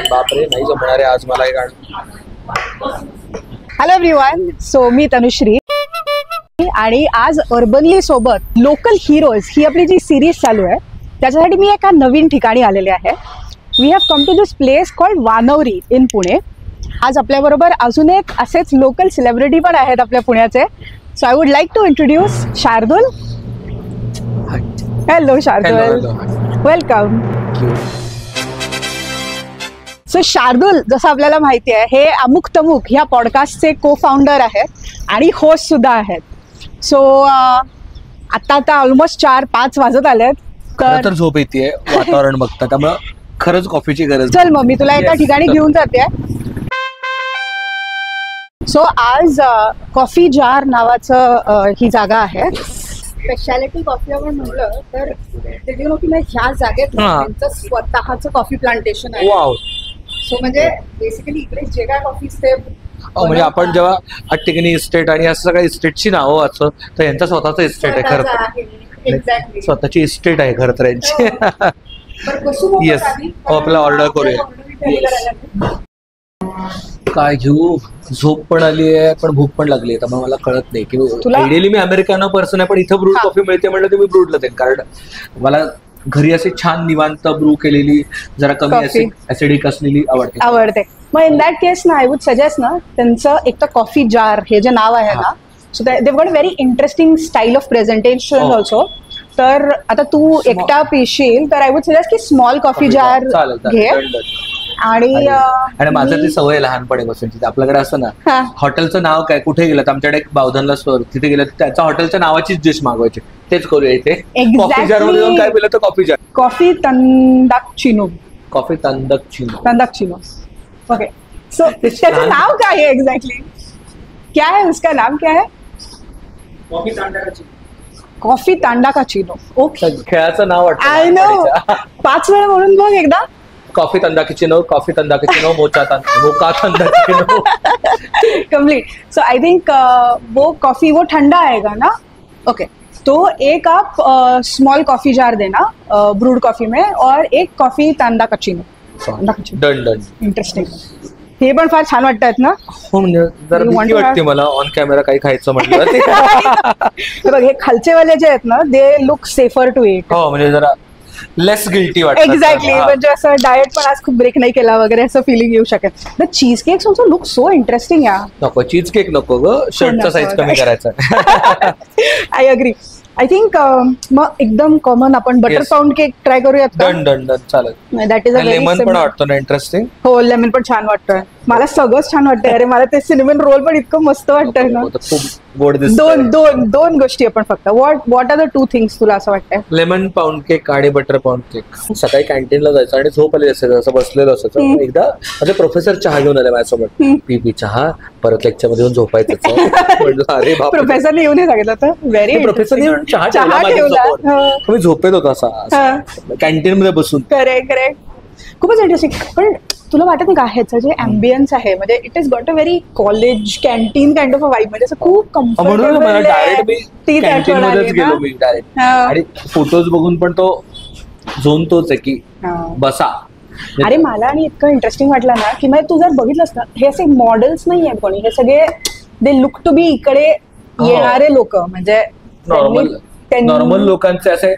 बापरे, नाही जमणार आहे आज मला हे गाणं. हॅलो एव्हरीवन, सो मी तनुश्री आणि आज अर्बनली सोबत लोकल हिरोज ही आपली जी सिरीज चालू आहे त्याच्यासाठी मी एका नवीन ठिकाणी आलेले आहे. We have come to this place called Wanowrie in Pune. आज आपल्याबरोबर अजून एक असेच लोकल सेलिब्रिटी पण आहेत आपल्या पुण्याचे. So I would like to introduce Shardul. Hello Shardul, welcome. So Shardul, जसं आपल्याला माहिती आहे, हे अमुक तमुक ह्या पॉडकास्टचे को फाउंडर आहेत आणि होस्ट सुद्धा आहेत. सो आता ऑलमोस्ट 4-5 वाजत आलेत. तर झोप येते वातावरण बघता, त्यामुळे खरंच कॉफीची गरज. चल मग मी तुला एका ठिकाणी घेऊन जाते. सो आज कॉफी जार नावाचं ही जागा आहे. स्पेशालिटी कॉफी आपण म्हटलं तर ह्या जागेत त्यांचं स्वतःचं कॉफी प्लांटेशन आहे. सो म्हणजे बेसिकली इकडे जे काय कॉफी ते म्हणजे आपण जेव्हा अट्टिगनी इस्टेट आणि असं सगळ्या इस्टेटची नावं वाचतो तर यांचा स्वतःचा इस्टेट आहे खरं. एक्झॅक्टली स्वतःची इस्टेट आहे खरं तर यांची. येस, आपल्याला ऑर्डर करूया. काय घेऊ? झोप पण आली आहे पण भूक पण लागली आहे, त्यामुळे मला कळत नाही की आयडियली मी अमेरिकनो पर्सन आहे पण इथं ब्रूड कॉफी मिळते म्हणलं तर मी ब्रूडला देईन, कारण मला घरी अशी छान निवांत ब्रू केलेली जरा कमी ऍसिडिक असलेली आवडते. मग इन दॅट केस ना आय वुड सजेस्ट ना त्यांचं एक तर कॉफी जार हे जे नाव आहे ना, so they got very interesting style of presentation also. तर आता तू एकटा पिशील तर आय वुड सजेस्ट की स्मॉल कॉफी जार घे. आणि माझं ती सवय लहानपणी बसून तिथे आपल्याकडे असं ना, हॉटेलचं नाव काय, कुठे गेलं आमच्याकडे एक बावधनला स्टोर, तिथे गेलं त्याच्या हॉटेलच्या नावाचीच डिश मागवायची. तेच करूया इथे. कॉफी जार मध्ये जाऊन काय पिलं तर कॉफी जार. कॉफी तंदाकचिनो. कॉफी तंदाकचिनो. ओके, सो त्याचं नाव काय आहे एक्झॅक्टली? क्या है उसका नाम, क्या है? कॉफी तांडाकाचिनो. ओके, खेळाचं नाव वाटतं. I know. 5 वेळा म्हणून बघ एकदा. कॉफी तंदाकचिनो, कॉफी तंदाकचिनो, मोका तंदाकचिनो. कंप्लीट. सो आई थिंक वो कॉफी वो ठंडा आएगा ना. ओके, तो एक आप स्मॉल कॉफी जार देना ब्रूड कॉफी में, और एक कॉफी तांदा कचिनो. डन. इंटरेस्टिंग. हे पण फार छान वाटतात ना. हो, म्हणजे जरा भीती वाटते मला ऑन कॅमेरा काही खायचं म्हटलं. बघ, हे खालचेवाले जे आहेत ना, they look safer to it. हो, म्हणजे जरा लेस गिल्टी वाटतं. एक्झॅक्टली. म्हणजे असं डाएट पण आज खूप ब्रेक नाही केला वगैरे असं फिलिंग येऊ शकेल. The cheese cakes also look so interesting. या नको चीज केक नको ग, शर्टचा साईज कमी करायचा. I agree. आय थिंक मग एकदम कॉमन आपण बटर पाऊंड केक ट्राय करूयात. डन चालेल. दॅट इज अ लेमन पण वाटतो ना इंटरेस्टिंग. हो, लेमन पण छान वाटतोय मला. सगळंच छान वाटतंय. अरे मला ते सिनेमन रोल पण इतकं मस्त वाटतंय ना. गोड दिसतंय. दोन गोष्टी आपण फक्त. व्हॉट आर द 2 थिंग्स तुला असं वाटतंय? लेमन पाऊंड केक आणि बटर पाऊंड केक. सकाळी कॅन्टीनला जायचं आणि झोप आली असेल, असं बसलेलं असायचं. एकदा माझे प्रोफेसर चहा घेऊन आले माझ्यासोबत. पी चहा, परत लेक्चर मध्ये येऊन झोपायचं. अरे बाप, प्रोफेसरने येऊन सांगितलं तर व्हेरी. प्रोफेसरने येऊन चहा मी झोपेत होतो असा कॅन्टीन मध्ये बसून. करेक्ट. खूपच इंटरेस्टिंग. पण तुला वाटत नाही का ह्याचं जे अँबियन्स आहे, म्हणजे it is got a very college canteen kind of a vibe. म्हणजे असं खूप कम्फर्टेबल. डायरेक्ट मी कॅन्टीन मध्येच गेलो मी डायरेक्ट. आणि फोटोज बघून पण तो झोन तोच आहे की बसा. अरे मला आणि इतकं इंटरेस्टिंग वाटलं ना की म्हणजे तू जर बघितलंस ना, हे असे मॉडेल्स नाही आहेत कोणी. हे सगळे दे लुक टू बी इकडे येणारे लोक. म्हणजे नॉर्मल लोकांचे असे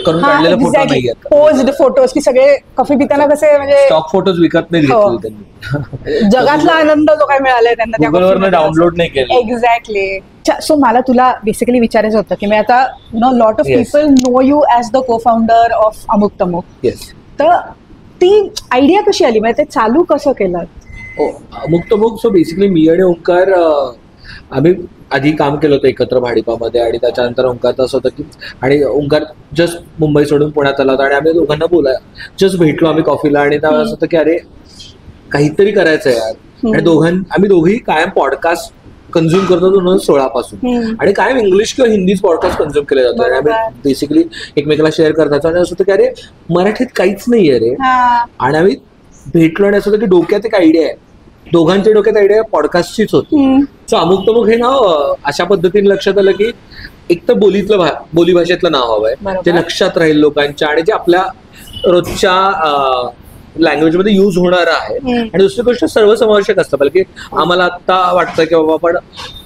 करून काढलेले फोटो नाही आहेत. पोज्ड फोटोज की सगळे कॉफी पिताना कसे, म्हणजे स्टॉक फोटोज विकत नाही घेतले त्यांनी. जगातला आनंद जो काय मिळालाय त्यांना गुगलवरनं डाउनलोड नाही केलं. एक्झॅक्टली. सो मला तुला बेसिकली विचारायचं होतं की मी आता lot of people know you as the को फाउंडर ऑफ अमुक तमुक. तर ती आयडिया कशी आली, म्हणजे ते चालू कसं केलं? अमुक तमुक. सो बेसिकली मी आणि ओंकार आम्ही आधी काम केलं होतं एकत्र भाडीपामध्ये, आणि त्याच्यानंतर ओंकारचं असं होतं की, आणि ओंकार जस्ट मुंबई सोडून पुण्यात आला होता आणि आम्ही दोघांना जस्ट भेटलो आम्ही कॉफीला. आणि तेव्हा असं होतं की अरे काहीतरी करायचं यार. आणि आम्ही दोघेही कायम पॉडकास्ट कन्झ्युम करतो 2016 पासून, आणि कायम इंग्लिश किंवा हिंदीच पॉडकास्ट कन्झ्युम केले जातो. आणि आम्ही बेसिकली एकमेकाला शेअर करतायचो. आणि असं होतं की अरे मराठीत काहीच नाहीये रे. आणि आम्ही भेटलो आणि असं होतं की डोक्यात एक आयडिया आहे, दोघांच्या डोक्यात आयडिया पॉडकास्टचीच होती. सो अमुक तमुक हे नाव अशा पद्धतीने लक्षात आलं की एक तर बोलीभाषेतलं नाव हवंय बरोबर. जे लक्षात राहील लोकांच्या आणि जे आपल्या रोजच्या लँग्वेज मध्ये युज होणार आहे. आणि दुसरी गोष्ट सर्वसमावेशक असतं, बल्कि आम्हाला आता वाटतं की बाबा आपण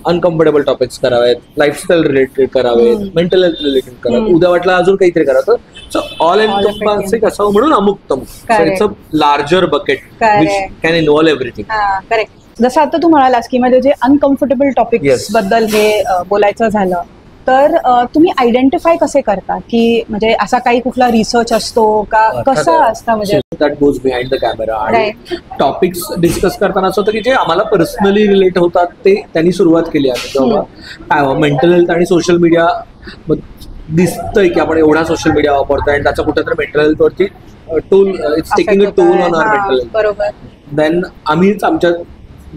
अनकम्फर्टेबल टॉपिक्स करावेत, लाईफस्टाईल रिलेटेड करावेत, मेंटल हेल्थ रिलेटेड करावेत, उद्या वाटलं अजून काहीतरी करावं. सो ऑल एनकम्पासिंग असावं म्हणून अमुक तमुक. It's a larger bucket which can involve everything. Correct. जसं आता तू म्हणालास की म्हणजे जे अनकम्फर्टेबल टॉपिक्स बद्दल हे बोलायचं झालं तर तुम्ही आयडेंटिफाय कसे करता की म्हणजे असा काही कुठला रिसर्च असतो का, कसा असतं म्हणजे that goes behind the camera. आणि टॉपिक्स डिस्कस करताना असं होतं की जे आम्हाला पर्सनली रिलेट होतात ते त्यांनी सुरुवात केली आहे. तेव्हा मेंटल हेल्थ आणि सोशल मीडिया दिसतंय की आपण एवढा सोशल मीडिया वापरतोय आणि त्याचा कुठेतरी मेंटल हेल्थ वरती toll it's taking a toll on our mental health. बरोबर. देन आम्हीच आमच्या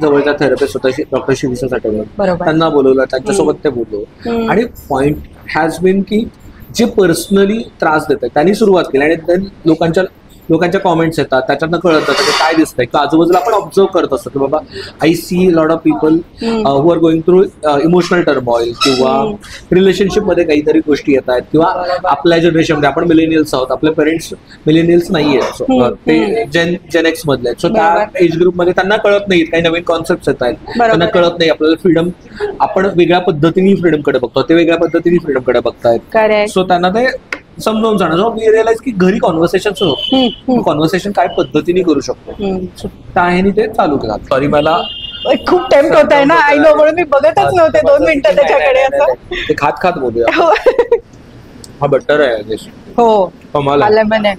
जवळच्या थेरपिस्ट होता डॉक्टर शिरीषा साठवले, त्यांना बोलवलं, त्यांच्यासोबत ते बोललो. आणि पॉइंट हॅज बीन की जे पर्सनली त्रास देतात त्यांनी सुरुवात केली आणि देन लोकांच्या कॉमेंट्स येतात, त्याच्यातनं कळत जातं की काय दिसतंय की आजूबाजूला आपण ऑब्झर्व करत असतो की बाबा I see lot of people who are going through emotional turmoil किंवा रिलेशनशिप मध्ये काहीतरी गोष्टी येत आहेत किंवा आपल्या जनरेशनमध्ये आपण मिलेनियल्स आहोत, आपले पेरेंट्स मिलेनियल्स नाही आहेत, ते जेन एक्स मधले आहेत. सो त्या एज ग्रुपमध्ये त्यांना कळत नाहीत, काही नवीन कॉन्सेप्ट येत आहेत, त्यांना कळत नाही आपल्याला फ्रीडम, आपण वेगळ्या पद्धतीने फ्रीडमकडे बघतो, ते वेगळ्या पद्धतीने फ्रीडमकडे बघतायत. सो त्यांना ते समजावून जाणं. मी रिअलाइज की घरी कॉन्व्हर्सेशन होतं, कॉन्व्हर्सेशन काय पद्धतीने करू शकतो, त्या ह्यानी ते चालू केलं. सॉरी मला खूप टेम्प्ट होत आहे ना, आई नो, म्हणून मी बघतच नव्हते 2 मिनिटं त्याच्याकडे. असं ते खात बोलूया. हा बटर आहे. हो, मला लेमन आहे,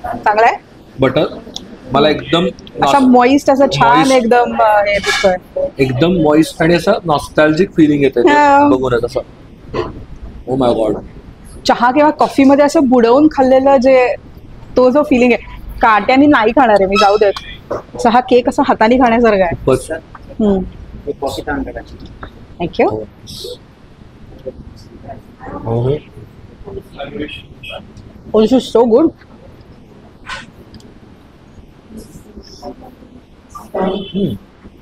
चांगला आहे बटर. मला एकदम असा मॉइस्ट, असं छान एकदम हे दिसतोय, एकदम मॉइस्ट आणि असं नॉस्टॅल्जिक फिलिंग येते बघून असं. Oh my God. चहा किंवा कॉफी मध्ये असं बुडवून खाल्लेलं जे तो जो फिलिंग आहे, काट्याने नाही खाणार आहे मी, जाऊ देत. असं हा केक असा हाताने खाण्यासारखा आहे. Thank you. This is so good.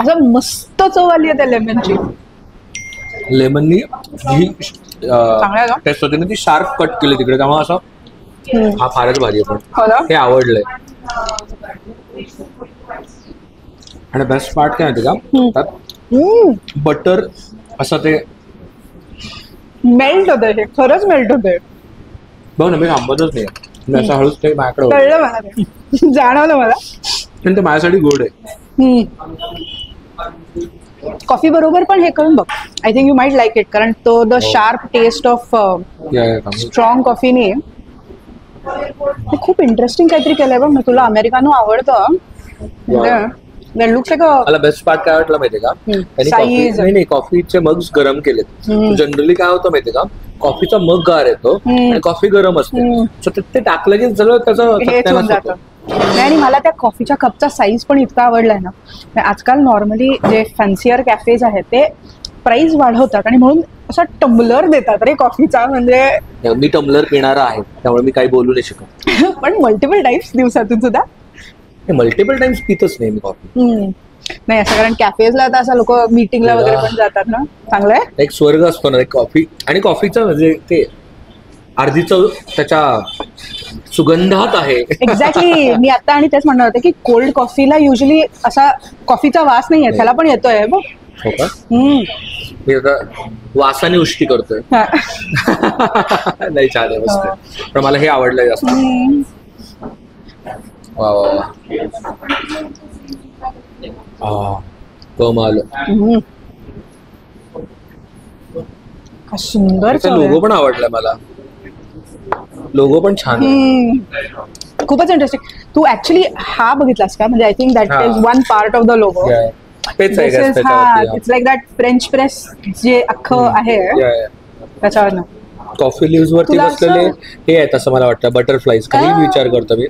असं मस्त चव आली आहे त्या लेमनची. लेमननी जी टेस्ट होती ना ती शार्प कट केली तिकडे, त्यामुळे असं हा फारच भारी आहे. पण हे आवडलंय. आणि बेस्ट पार्ट काय माहिती का, त्यात बटर असं ते मेल्ट होतंय, हे खरंच मेल्ट होतंय. बघ ना, मी थांबतच नाही, असं हळूच ते माझ्याकडे कळलं मला, ते जाणवलं मला. पण ते माझ्यासाठी गोड आहे. कॉफी बरोबर पण हे करून बघ, I think you might like it, कारण तो the sharp taste of strong कॉफीने खूप इंटरेस्टिंग काहीतरी केलंय बघ. तुला अमेरिकानो आवडतं. मला बेस्ट पार्ट काय वाटलं माहितीये का, नाही कॉफीचे मग्स गरम केलेत. जनरली काय होतं माहितीये का, कॉफीचा मग गार येतो आणि कॉफी गरम असते, ते टाकलं की सगळं त्याचं. आणि मला त्या कॉफीच्या कपचा साईज पण इतका आवडलाय ना. आजकाल नॉर्मली जे फॅन्सियर कॅफेज आहेत ते प्राइस वाढवतात आणि म्हणून असा टम्बलर देतात रे कॉफीचा. म्हणजे मी टम्बलर पिणारा आहे त्यामुळे मी काही बोलू नाही शकत. पण मल्टिपल टाइम्स दिवसातून सुद्धा मल्टिपल टाइम्स पितच नाही मी कॉफी. नाही असं, कारण कॅफेजला आता असं लोक मीटिंगला वगैरे पण जातात ना. चांगलं आहे, एक स्वर्ग असतो ना कॉफी. आणि कॉफीचं म्हणजे ते अर्धी चव त्याच्या सुगंधात आहे. एक्झॅक्टली. मी आता आणि तेच म्हणणार होते की कोल्ड कॉफीला युजली असा कॉफीचा वास नाही आहे, त्याला पण येतोय बघ. हो का, मी आता वासाने उष्टी करतोय. नाही छान आहे, मस्त. पण मला हे आवडलंय जास्त. वा वा वा, कमाल. सुंदर. लोगो पण आवडलाय मला, लोगो पण छान आहे. खूपच इंटरेस्टिंग. तू ऍक्च्युली हा बघितलास का, म्हणजे I think that is one part of the logo. It's like that French press जे अख्खं आहे त्याच्यावर कॉफी लिव्स वरती बसलेले हे आहेत असं मला वाटतं, बटरफ्लाईज. काही विचार करतो मी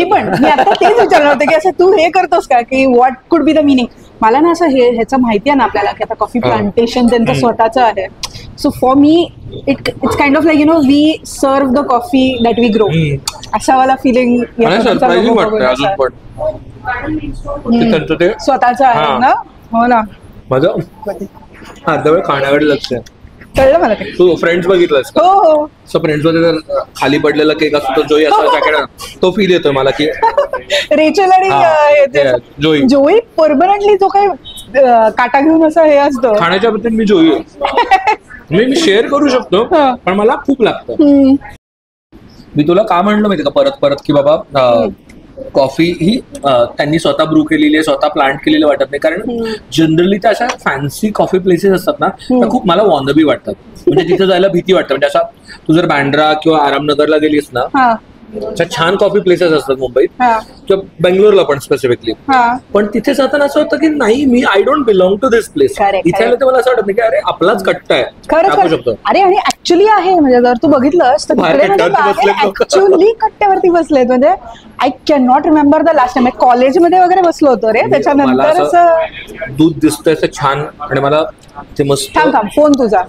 आता तेच विचारलं होतं की असं तू हे करतोस का, की what could be the meaning. मला ना असं ह्याचं माहिती आहे ना आपल्याला की आता कॉफी प्लांटेशन त्यांचं स्वतःचं आहे. So for me it's kind of like you know we serve the coffee that we grow, असा वाला फिलिंग स्वतःचं आहे ना. हो ना, माझं अर्धा वेळ खाण्याकडे लक्ष आहे. कळलं मला ते. तू फ्रेंड्स बघितलंस का? हो हो. सो फ्रेंड्स मध्ये जर खाली पडलेला केक असतो तो जोई असा जॅकेट तो फील येतोय मला की रेचल आणि जोई जोई परमनंटली जो काही काटा घेऊन असं हे असतं खाण्याच्या बाबतीत मी जोई आहे. मी शेअर करू शकतो पण मला खूप लागतं. मी तुला का म्हणलं माहिती का परत परत की बाबा कॉफी ही त्यांनी स्वतः ब्रू केलेली आहे, स्वतः प्लांट केलेली वाटत नाही. कारण जनरली त्या अशा फॅन्सी कॉफी प्लेसेस असतात ना त्या खूप मला वॉनबी वाटतात. म्हणजे तिथे जायला भीती वाटतं. म्हणजे असा तू जर बँड्रा किंवा आरामनगरला गेलीस ना अशा छान कॉफी प्लेसेस असतात मुंबईत किंवा बेंगलोरला पण स्पेसिफिकली. पण तिथे जाताना असं होतं की नाही मी I don't belong to this place. इथे आलं तर मला असं वाटत नाही की अरे आपलाच कट्टा आहे टाकू शकतो. अरे आणि ऍक्च्युली आहे म्हणजे जर तू बघितलंस तर ऍक्च्युअली कट्ट्यावरती बसलेत. म्हणजे I can not remember the last time कॉलेजमध्ये वगैरे बसलो होतो रे. त्याच्यानंतर असं दूध दिसतंय असं छान आणि मला ते मस्त. थांब फोन तुझा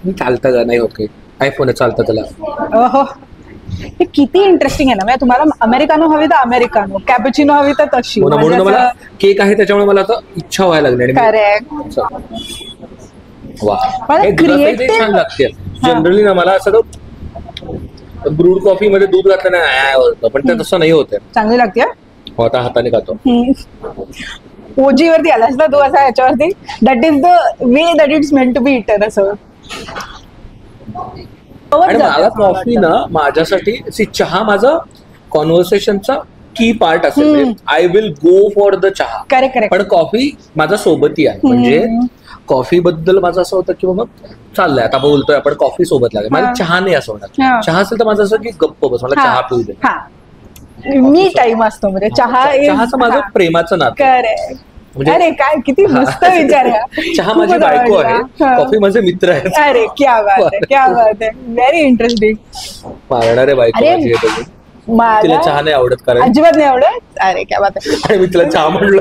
मी चालतं का नाही होत काही आयफोन चालतं त्याला. हो हे किती इंटरेस्टिंग आहे ना. म्हणजे तुम्हाला अमेरिकानो हवी तर अमेरिकानो, कॅपुचिनो हवी तर तशी. म्हणून मला केक आहे त्याच्यामुळे मला आता इच्छा व्हायला लागली. करेक्ट. छान लागते जनरली ना. मला असं ब्रूड कॉफी मध्ये दूध घातलं नाही होतं पण ते तसं नाही होत. चांगली लागते आता हाताने खातो. ओजी वरती आलास ना तू असा याच्यावरती. That is the way that it's meant to be eaten असं. आणि मला कॉफी ना माझ्यासाठी चहा माझा कॉन्व्हर्सेशनचा की पार्ट असेल. I will go for the चहा. करेक्ट. पण कॉफी माझा सोबती आहे. म्हणजे कॉफी बद्दल माझं असं होतं की बाबा चाललंय आता बोलतोय आपण कॉफी सोबत लागेल. मला चहा नाही असं होणार. चहा असेल तर माझं असं की गप्प बस मला चहा पिऊ दे. मी टाइम असतो म्हणजे चहाचं माझं प्रेमाचं नातं. करेक्ट. अरे काय किती मस्त विचार आहे. चहा माझी बायको आहे, कॉफी माझे मित्र आहेत. अरे क्या बात आहे, क्या बात आहे. Very interesting. मारणारे बायको माझी आहे. तिला चहा नाही आवडत कारण अजिबात नाही आवडत. अरे क्या बात आहे. आणि मी तिला चहा म्हणलो.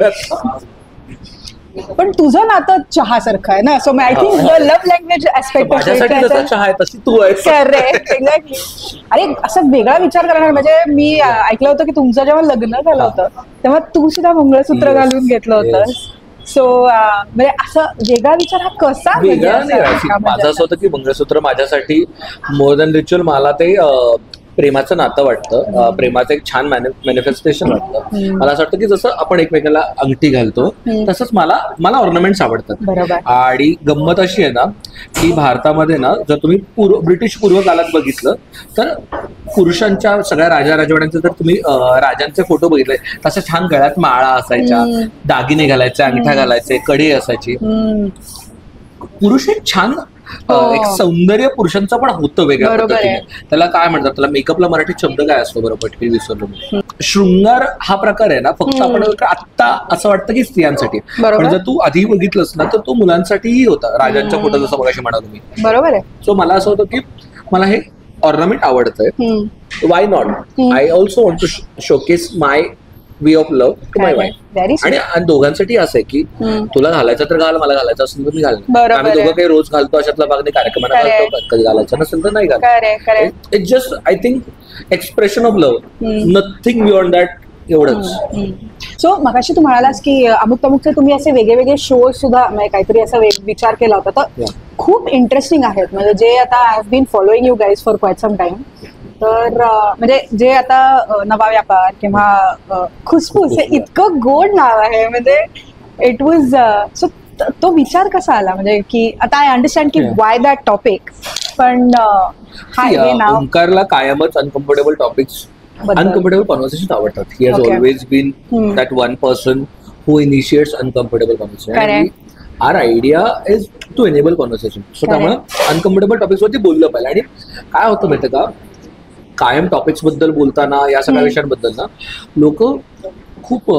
पण तुझं नातं चहा सारखं आहे ना. So I think the love language aspect माझ्यासाठी जसा चहा आहे तशी तू आहेस. करेक्ट. एक्झॅक्टली. अरे असं वेगळा विचार करणार म्हणजे मी ऐकलं होतं की तुमचं जेव्हा लग्न झालं होतं तेव्हा तू सुद्धा मंगळसूत्र घालून घेतलं होतं. सो म्हणजे असं वेगळा विचार हा कसा. वेगळा नाही. माझं असं होतं की मंगळसूत्र माझ्यासाठी मोर दॅन रिच्युअल मला ते प्रेमाचं नातं वाटतं. प्रेमाचं एक छान मॅनिफेस्टेशन वाटतं. मला असं वाटतं की जसं आपण एकमेकाला अंगठी घालतो तसंच मला ऑर्नामेंट्स आवडतात. आणि गंमत अशी आहे ना की भारतामध्ये ना जर तुम्ही ब्रिटिश पूर्वकालात बघितलं तर पुरुषांच्या सगळ्या राजा राजवाड्यांचे जर तुम्ही राजांचे फोटो बघितले तसं छान गळ्यात माळा असायच्या, दागिने घालायचे, अंगठ्या घालायचे, कडी असायची. पुरुष एक छान एक सौंदर्य पुरुषांचं पण होतं वेगळ्या पद्धतीने. त्याला काय म्हणतात, त्याला मेकअपला मराठीत शब्द काय असतो बरं पटकन विसरलो. शृंगार हा प्रकार आहे ना फक्त आपण आता असं वाटतं की स्त्रियांसाठी. पण जर तू आधी बघितलंस ना तर तो मुलांसाठीही होता. राजांच्या फोटो जसं मगाशी म्हणालो मी. बरोबर आहे. सो मला असं होतं की मला हे ऑर्नामेंट आवडतंय. Why not. I also want to showcase my way of love to my wife. आणि दोघांसाठी असं आहे की तुला घालायचं तर घाल, मला घालायचं असेल तर मी घालणार. आम्ही दोघं काही रोज घालतो अशातला भाग नाही. कार्यक्रमाला घालतो, कधी घालायचं नसेल तर नाही घालतो. It's just I think expression of love, nothing beyond that. एवढंच. सो मगाशी तू म्हणालास की अमुक अमुकचे तुम्ही असे वेगळे वेगळे शोज सुद्धा म्हणजे काहीतरी असा विचार केला होता तर खूप इंटरेस्टिंग आहेत. म्हणजे जे आता I have been following you guys for quite some time. तर म्हणजे जे आता नवा व्यापार किंवा खुसफुस हे इतकं गोड नाव आहे. म्हणजे इट वॉज सो तो विचार कसा आला म्हणजे की आता आय अंडरस्टँड की वाय दॅट टॉपिक. पण ओंकारला कायमच अनकम्फर्टेबल टॉपिक्स, अनकम्फर्टेबल कॉन्व्हर्सेशन आवडतात. He has always been that one person who initiates uncomfortable conversation. Our idea is to enable conversation. So त्यामुळे अनकम्फर्टेबल टॉपिक्स वरती बोललं पाहिजे. आणि काय होतं माहिती का, कायम टॉपिक्स बद्दल बोलताना या सगळ्या विषयांबद्दल ना लोक खूप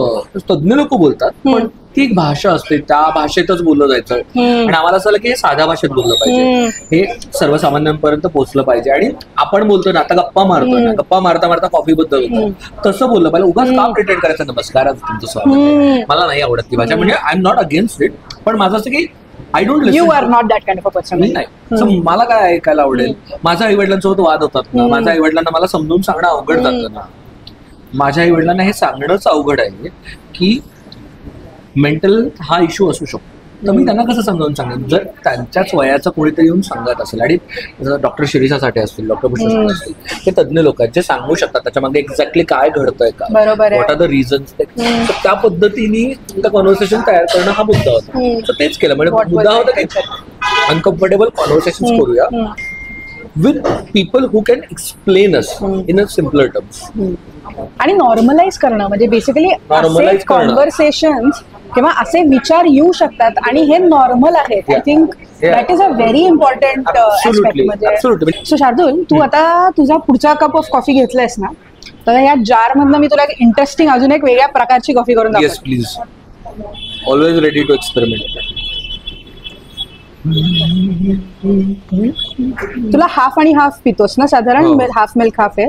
तज्ञ लोक बोलतात. पण ती एक भाषा असते, त्या भाषेतच बोललं जायचं. आणि आम्हाला असं की हे साध्या भाषेत बोललं पाहिजे, हे सर्वसामान्यांपर्यंत पोहोचलं पाहिजे. आणि आपण बोलतोय ना आता गप्पा मारतोय ना, गप्पा मारता मारता कॉफी बद्दल होतं तसं बोललं पाहिजे. उगाच का प्रिटेंड करायचं नमस्कार तुमचं स्वागत. मला नाही आवडत ती भाषा. म्हणजे I am not against it. पण माझं असं की I don't listen. You are not that kind of a person. नाही. मला काय ऐकायला आवडेल. माझ्या आई वडिलांसोबत वाद होतात ना, माझ्या आई वडिलांना मला समजून सांगणं अवघड जातं ना. माझ्या आई वडिलांना हे सांगणंच अवघड आहे की मेंटल हा इश्यू असू शकतो. तर मी त्यांना कसं समजावून सांगेन, जर त्यांच्याच वयाचं कोणीतरी येऊन सांगत असेल, आणि डॉक्टर शिरीषा साठे असतील, डॉक्टर भूषण असतील, ते तज्ञ लोक आहेत जे सांगू शकतात त्याच्यामध्ये एक्झॅक्टली काय घडतंय का, बरोबर व्हॉट आर द रिझन्स. तर त्या पद्धतीने कॉन्व्हर्सेशन तयार करणं हा मुद्दा होता. तर तेच केलं. म्हणजे मुद्दा होता की अनकम्फर्टेबल कॉन्व्हर्सेशन करूया with people who can explain us in a simpler terms. आणि नॉर्मलाइज करणं, म्हणजे बेसिकली Normalize करणं. कॉन्व्हर्सेशन किंवा असे विचार येऊ शकतात आणि हे नॉर्मल आहेत. I think that is a very important aspect. म्हणजे सो शार्दूल, तू आता तुझा पुढचा कप ऑफ कॉफी घेतलायस ना, तर या जार मधनं मी तुला इंटरेस्टिंग अजून एक वेगळ्या प्रकारची कॉफी करून yes please, always ready to experiment. तुला हाफ आणि हाफ पितोस ना साधारण, हाफ मिल्क हाफ आहे.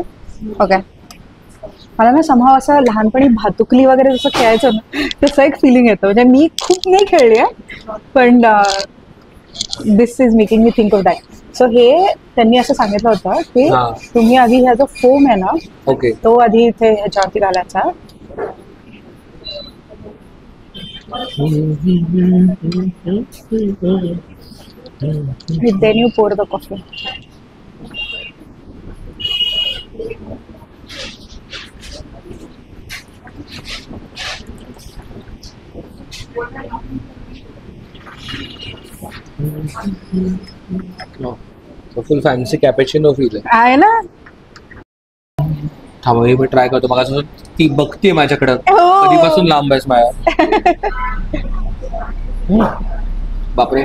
ओके. मला ना समहाव असं लहानपणी भातुकली वगैरे जसं खेळायचं ना, तसं एक फिलिंग येतं. म्हणजे मी खूप नाही खेळली आहे, पण this is making me think of that. So हे त्यांनी असं सांगितलं होतं की तुम्ही आधी ह्या जो फोम आहे ना, ओके, तो आधी इथे ह्याच्यावरती घालायचा. Then you pour the coffee. Full fancy cappuccino feel आहे ना. थांबा मी ट्राय करतो. मग ती बघते माझ्याकडं, कधीपासून लांब आहेस माझ्या. बापरे,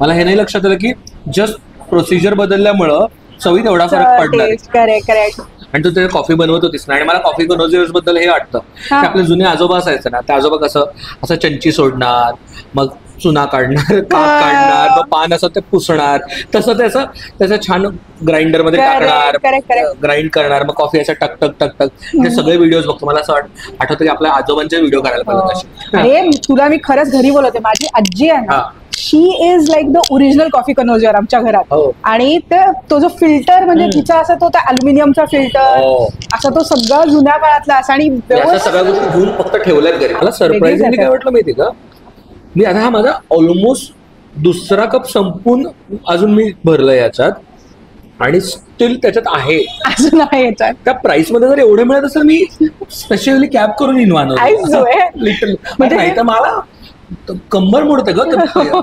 मला हे नाही लक्षात आलं की जस्ट प्रोसिजर बदलल्यामुळं चवीत एवढा फरक पडणार. करेक्ट. आणि तू ते कॉफी बनवत होतीस ना, आणि मला कॉफी कॉन्व्हर्सेशन बद्दल हे वाटतं की आपले जुने आजोबा असायचे ना, त्या आजोबा कसं असं चंची सोडणार, मग चुना काढणार, काप काढणार, मग पान असं ते पुसणार, तसं त्याचं छान ग्राइंडर मध्ये टाकणार, ग्राइंड करणार, मग कॉफी असं टक टक टक टक. हे सगळे व्हिडिओज बघतो. मला असं आठवतं की आपल्या आजोबांचे व्हिडिओ करायला पाहिजे. अरे तुला मी खरंच घरी बोलवते. माझी आजी आहे ना, she is like the original coffee converger आमच्या घरात. आणि तो जो फिल्टर म्हणजे तिचा असा तो अल्युमिनियमचा फिल्टर असा तो सगळा जुन्या काळातला असा, आणि सगळ्या गोष्टी घेऊन फक्त ठेवल्यात घरी. मला सरप्राईजिंगली काय वाटलं माहिती का, मी आता हा माझा ऑलमोस्ट दुसरा कप संपून अजून मी भरलं याच्यात, आणि स्टील त्याच्यात आहे अजून आहे याच्यात. त्या प्राइस मध्ये जर एवढं मिळत असेल, मी स्पेशली कॅब करून इनवान लिटल. नाही तर मला कंबर मोडते ग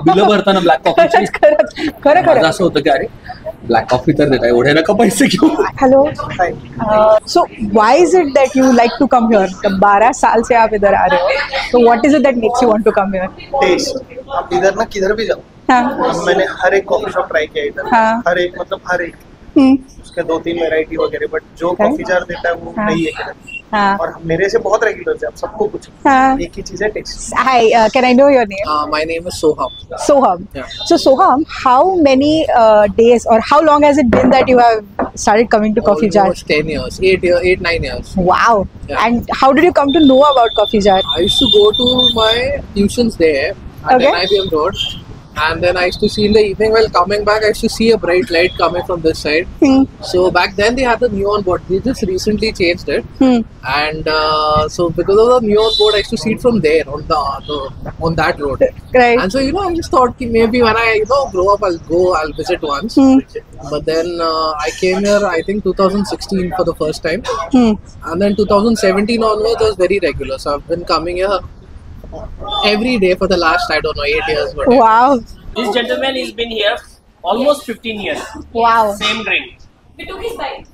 बिल भरताना ब्लॅक कॉफी. खरं असं होतं की अरे ब्लॅक कॉफी तर देता, एवढे नका पैसे घेऊ. Hello. So why is it that you like to come here? 12 साल से आप इधर आ रहे हो, तो what is it that makes you want to come here? Taste. आप इधर ना किधर भी जाओ, मैंने हर एक कॉफी शॉप ट्राई किया इधर. हर एक मतलब हर एक उसके 2-3 वैरायटी वगैरह, बट जो कॉफी जार देता है वो नहीं है. और मेरे से बहुत रेगुलर है, आप सबको कुछ एक ही चीज है, taste. Hi, can I know your name? My name is Soham. Soham. Yeah. So Soham, how many days or how long has it been that you have started coming to Coffee Jar? Almost 10 years, 8-9 years. Wow. Yeah. And how did you come to know about Coffee Jar? I used to go to my tuitions there at NIBM Road, and then I used to see in the evening while coming back, I used to see a bright light coming from this side. So back then they had the neon board. They just recently changed it, and so because of the neon board, I used to see it from there on that road. Right. And so I just thought ki maybe when I grow up, I'll visit once. But then I came here, I think 2016 for the first time, and then 2017 onwards I was very regular. So I've been coming here every day for the last 8 years. Wow. This gentleman has been here almost 15 years. Wow. Same drink. We took his bite.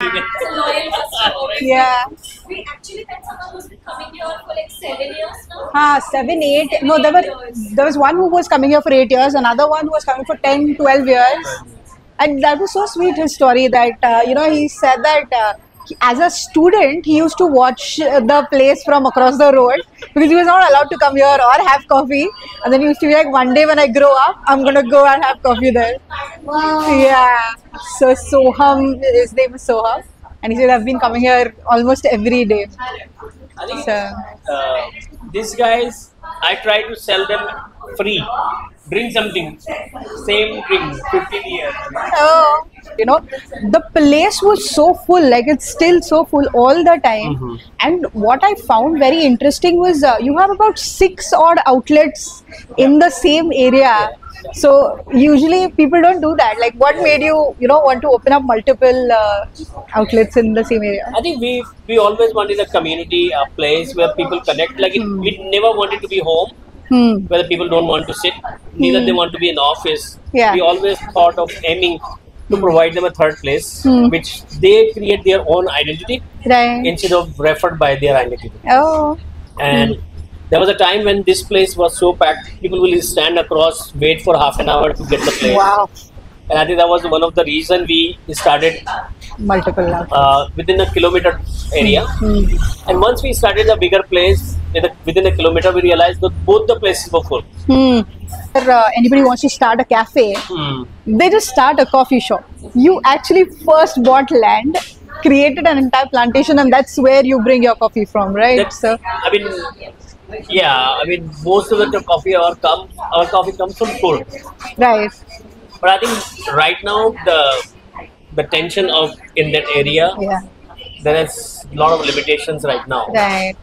It's a loyal customer. Yeah. We actually met someone who's been coming here for like 7 years now. 7, 8. No, there was one who was coming here for 8 years, another one who was coming for 10, 12 years. And that was so sweet, his story, that he said that as a student he used to watch the place from across the road because he was not allowed to come here or have coffee, and then he used to be like, one day when I grow up, I'm gonna go and have coffee there. Wow. Yeah. So Soham, his name is Soham, and he said I've been coming here almost every day. I think So these guys, I try to sell them free. Bring something. Same drink, 15 years. oh, you know, the place was so full, like it's still so full all the time. And what I found very interesting was you have about 6 odd outlets in the same area. So usually people don't do that. Like, what made you, you know, want to open up multiple outlets in the same area? I think we always wanted a community, a place where people connect. Like we never wanted to be home, where the people don't want to sit. Neither they want to be in office. Yeah. We always thought of aiming to provide them a third place, which they create their own identity Right. instead of referred by their identity. Oh. And there was a time when this place was so packed, people will stand across, wait for half an hour to get the place. Wow. And I think that was one of the reason we started Multiple outlets. within a kilometer area. And once we started a bigger place within a kilometer, we realized that both the places were full. If anybody wants to start a cafe, they just start a coffee shop. You actually first bought land, created an entire plantation, and that's where you bring your coffee from, right? That's- So, I mean, yeah, I mean, most of the coffee our coffee comes from cold. right. But I think right now the tension of in that area, Yeah. there is a lot of limitations right now. Right.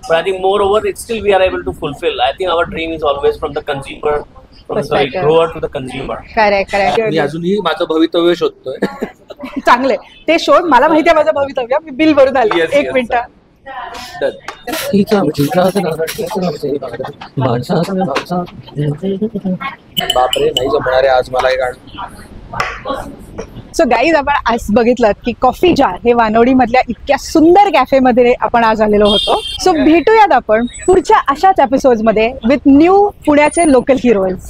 But I think moreover, it's still we are able to fulfill. I think our dream is always from the consumer, Perspective. grower to the consumer. Correct. मी अजूनही माझं भवितव्य शोधतोय. चांगले ते शोध. मला माहिती आहे माझं भवितव्य. मी बिल भरून आले. Yes, एक yes, मिनिट. बापरे, नाही जमणार आहे आज मला हे गाणं. सो गाईज, आपण आज बघितलं की कॉफी जार हे वानवडी मधल्या इतक्या सुंदर कॅफे मध्ये आपण आज आलेलो होतो. सो भेटूयात आपण पुढच्या अशाच एपिसोड मध्ये विथ न्यू पुण्याचे लोकल हिरोज.